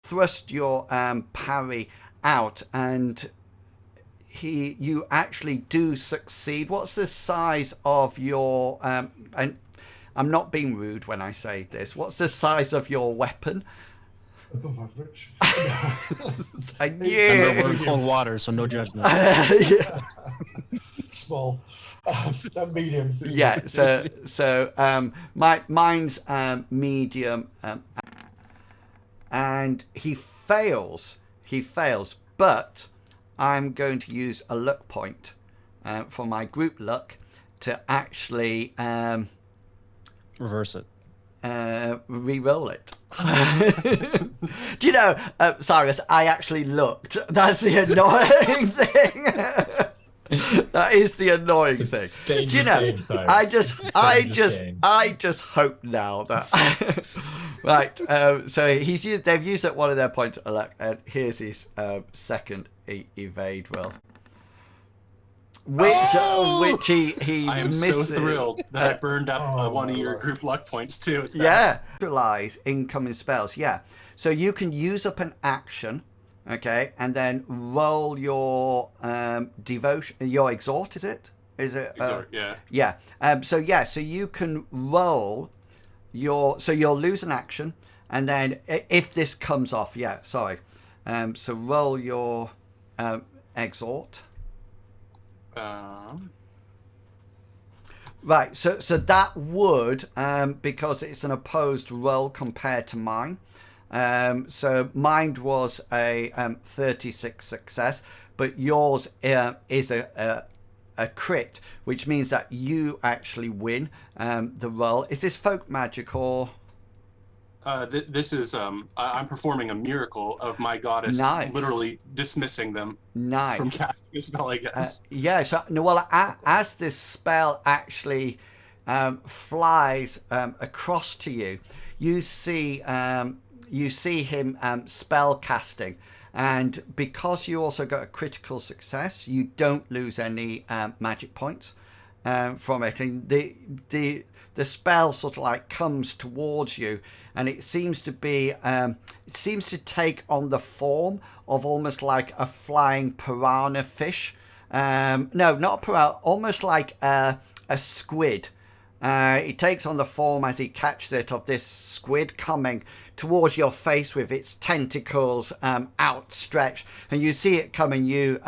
thrust your parry out, and you actually do succeed. What's the size of your and I'm not being rude when I say this. What's the size of your weapon? Above average. I And knew. we're in cold water, so no judgment. Yeah. Small. Medium. Yeah. So mine's medium, and he fails. But I'm going to use a luck point for my group luck to actually Reverse it. re-roll it. Do you know, Cyrus, I actually looked. That's the annoying thing. That is the annoying thing. Do you know, game, I just hope now that right. So they've used up one of their points of luck, and here's his second evade roll. Which he I am misses. so thrilled that I burned up one of your group luck points too. Yeah. Neutralize incoming spells. Yeah. So you can use up an action, okay, and then roll your devotion, your exhort. Is it? Exhort, yeah. Yeah. So you can roll your. So you'll lose an action, and then if this comes off, so roll your exhort. Right, so that would, because it's an opposed roll compared to mine. So mine was a 36 success, but yours is a crit, which means that you actually win the roll. Is this folk magic or? This is I'm performing a miracle of my goddess, literally dismissing them from casting a spell, I guess. As this spell actually flies across to you, you see him spell casting, and because you also got a critical success, you don't lose any magic points from it, and the spell sort of like comes towards you, and it seems to take on the form of almost like a flying piranha fish. No, not a piranha, almost like a squid. It takes on the form, as he catches it, of this squid coming towards your face with its tentacles outstretched, and you see it coming. You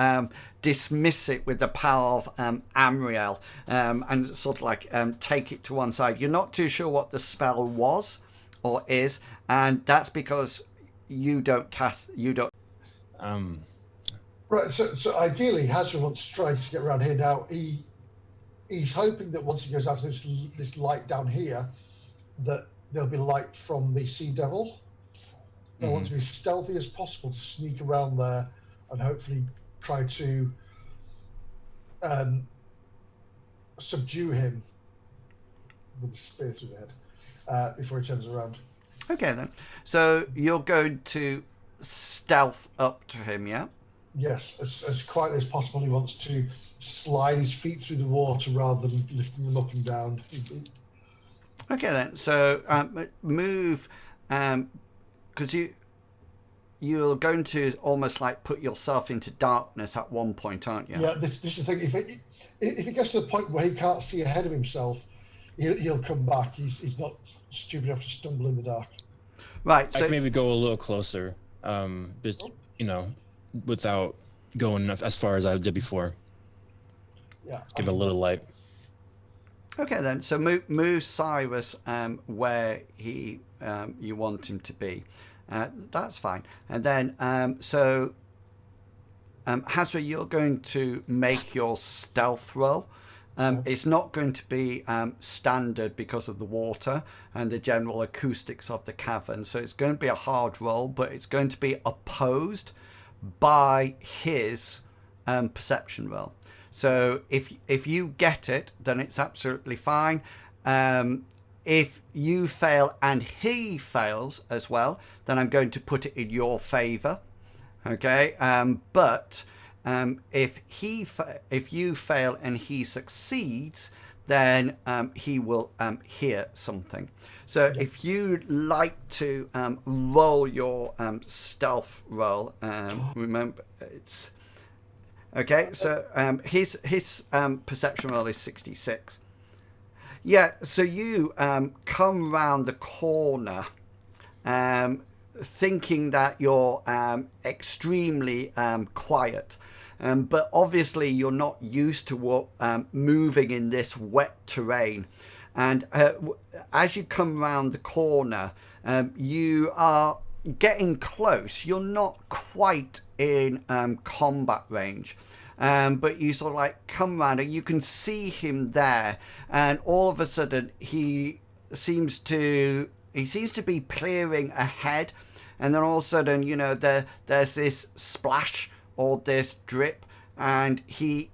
dismiss it with the power of Amriel, and sort of like take it to one side. You're not too sure what the spell was or is, and that's because you don't. Right. So ideally, Hazard wants to try to get around here now. He's hoping that once he goes out to this light down here, that there'll be light from the Sea Devil. I want to be as stealthy as possible to sneak around there and hopefully try to subdue him with a spear through the head before he turns around. Okay, then. So you're going to stealth up to him, yeah? Yes, as quietly as possible. He wants to slide his feet through the water rather than lifting them up and down. Okay, then. So move, because you're going to almost like put yourself into darkness at one point, aren't you? Yeah, this is the thing. If it gets to the point where he can't see ahead of himself, he'll come back. He's not stupid enough to stumble in the dark. Right. So I can maybe go a little closer, without going as far as I did before. Yeah. Give a little light. Okay, then. So move Cyrus where you want him to be. That's fine. And then, Hazra, you're going to make your stealth roll. It's not going to be standard because of the water and the general acoustics of the cavern. So it's going to be a hard roll, but it's going to be opposed by his perception roll. So if you get it, then it's absolutely fine. If you fail and he fails as well, then I'm going to put it in your favor. Okay, but if you fail and he succeeds, then he will hear something. So if you'd like to roll your stealth roll, remember it's okay. So his perception roll is 66. Yeah. So you come round the corner, thinking that you're extremely quiet. But obviously you're not used to moving in this wet terrain. And as you come round the corner, you are getting close. You're not quite in combat range. But you sort of like come round and you can see him there. And all of a sudden he seems to be peering ahead. And then all of a sudden, you know, there's this splash or this drip, and he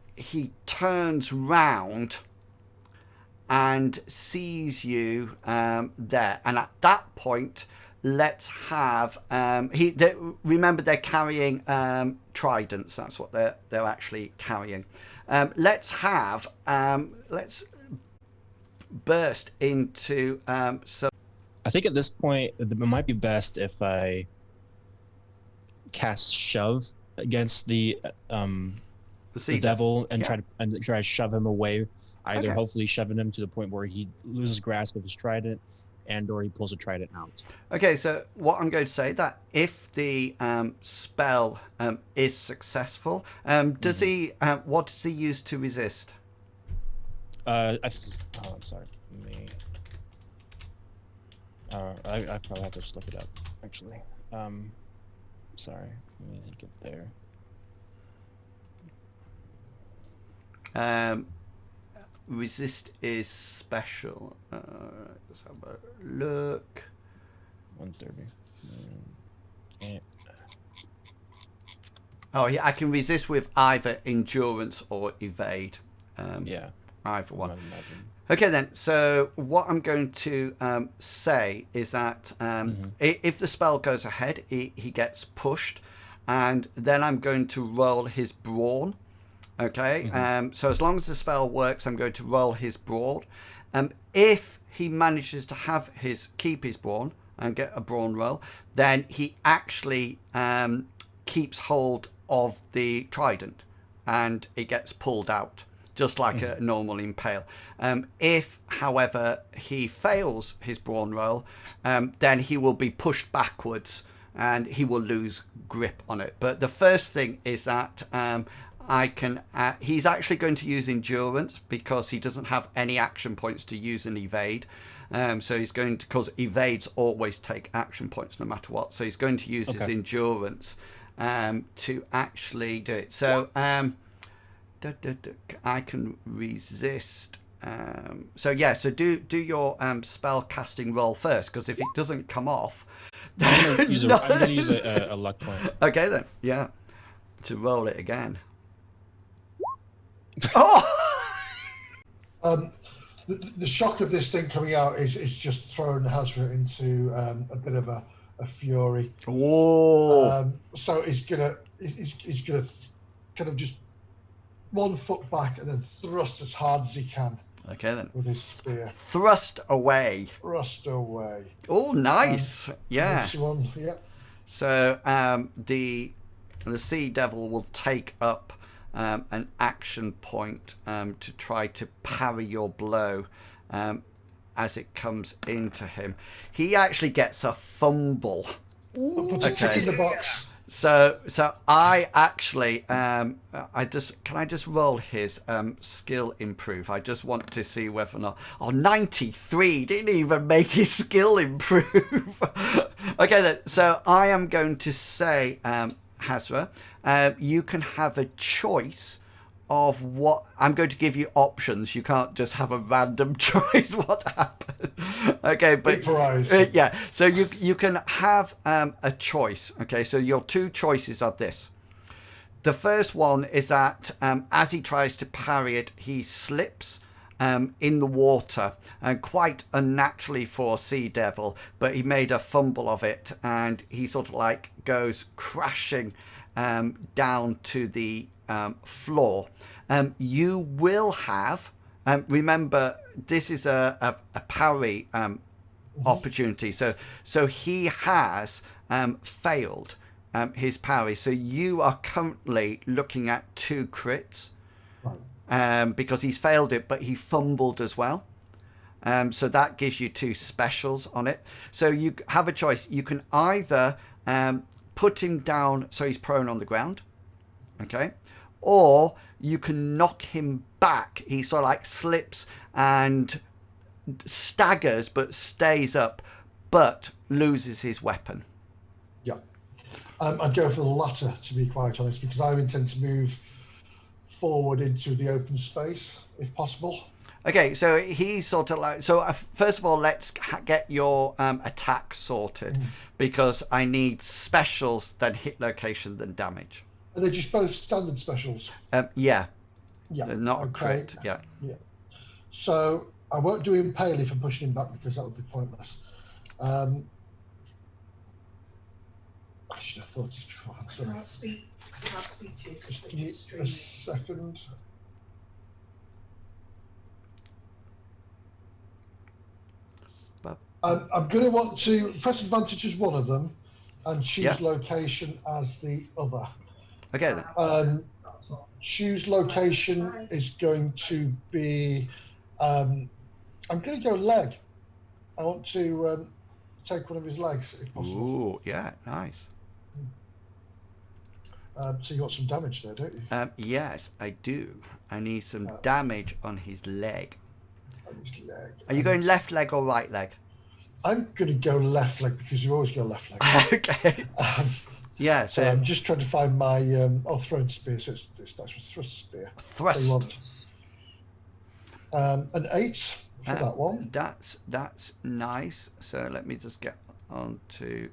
turns round and sees you there. And at that point, let's have remember they're carrying tridents. That's what they're actually carrying. Let's burst into some. I think at this point it might be best if I cast shove against the devil and try to shove him away, either hopefully shoving him to the point where he loses grasp of his trident or he pulls a trident out. Okay, so what I'm going to say that if the spell is successful, does he what does he use to resist? I'm sorry. I probably have to just look it up, actually. Sorry, let me get there. Resist is special. Let's have a look. 130. Oh, yeah, I can resist with either endurance or evade. Yeah. Either one. Okay, then. So what I'm going to say is that if the spell goes ahead, he gets pushed, and then I'm going to roll his brawn. Okay. So as long as the spell works, I'm going to roll his brawn. If he manages to keep his brawn and get a brawn roll, then he actually keeps hold of the trident, and it gets pulled out, just like a normal impale. If, however, he fails his brawn roll, then he will be pushed backwards and he will lose grip on it. But the first thing is that he's actually going to use endurance because he doesn't have any action points to use an evade. So he's going to, because evades always take action points no matter what. So he's going to use his endurance to actually do it. So I can resist. So do your spell casting roll first, because if it doesn't come off, I'm going to use a luck point. Okay then, yeah, to roll it again. Oh! The shock of this thing coming out is just throwing Hazra into a bit of a fury. Oh! So he's gonna kind of just 1 foot back and then thrust as hard as he can. Okay then. With his spear. Thrust away. Thrust away. Oh, nice. Yeah. This one, yeah. So the sea devil will take up an action point to try to parry your blow as it comes into him. He actually gets a fumble. Okay. In the box. So I actually can I just roll his skill improve? I just want to see whether or not 93 didn't even make his skill improve. Okay then, so I am going to say Hazra, you can have a choice of what I'm going to give you options. You can't just have a random choice what happens. Okay, but yeah, so you can have a choice. Okay, so your 2 choices are this. The first one is that as he tries to parry it, he slips in the water, and quite unnaturally for a sea devil, but he made a fumble of it, and he sort of like goes crashing down to the floor. You will have remember, this is a parry opportunity. So he has failed his parry. So you are currently looking at 2 crits because he's failed it, but he fumbled as well. So that gives you 2 specials on it. So you have a choice. You can either put him down so he's prone on the ground, okay, or you can knock him back. He sort of like slips and staggers but stays up, but loses his weapon. Yeah. I'd go for the latter, to be quite honest, because I intend to move forward into the open space if possible. Okay, so he's sort of like, so first of all, let's get your attack sorted, because I need specials, then hit location, then damage. Are they just both standard specials? Yeah. Yeah. They're not a crit. Yeah. Yeah. So I won't do impale if I'm pushing him back, because that would be pointless. I should have thought this before. I'm sorry. I'll speak to you. Just give me a second. I'm going to want to press advantage as one of them and choose location as the other. Okay then. Choose location is going to be, I'm going to go leg. I want to take one of his legs if possible. Ooh, yeah, nice. So you got some damage there, don't you? Yes, I do. I need some damage on his leg. On his leg. Are you going left leg or right leg? I'm going to go left leg, because you always go left leg. Okay. Yeah, so I'm just trying to find my thrown spear. So it starts with thrust spear. Thrust. An 8 for that one. That's nice. So let me just get on to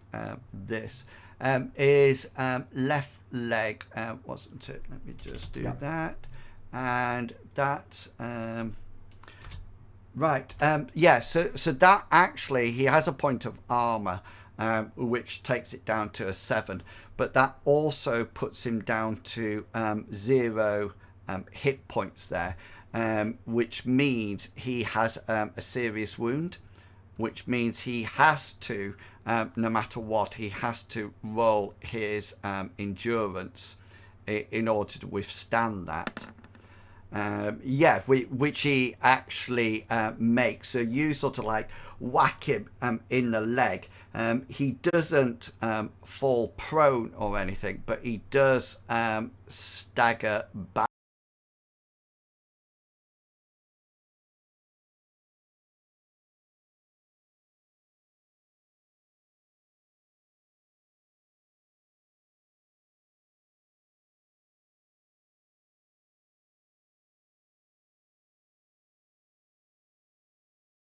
this. Is left leg, wasn't it? Let me just do that. And that's right. Yeah, so that actually, he has a point of armor, which takes it down to a 7, but that also puts him down to 0 hit points there, which means he has a serious wound, which means he has to, no matter what, he has to roll his endurance in order to withstand that. Yeah, which he actually makes. So you sort of like whack him in the leg. He doesn't fall prone or anything, but he does stagger back.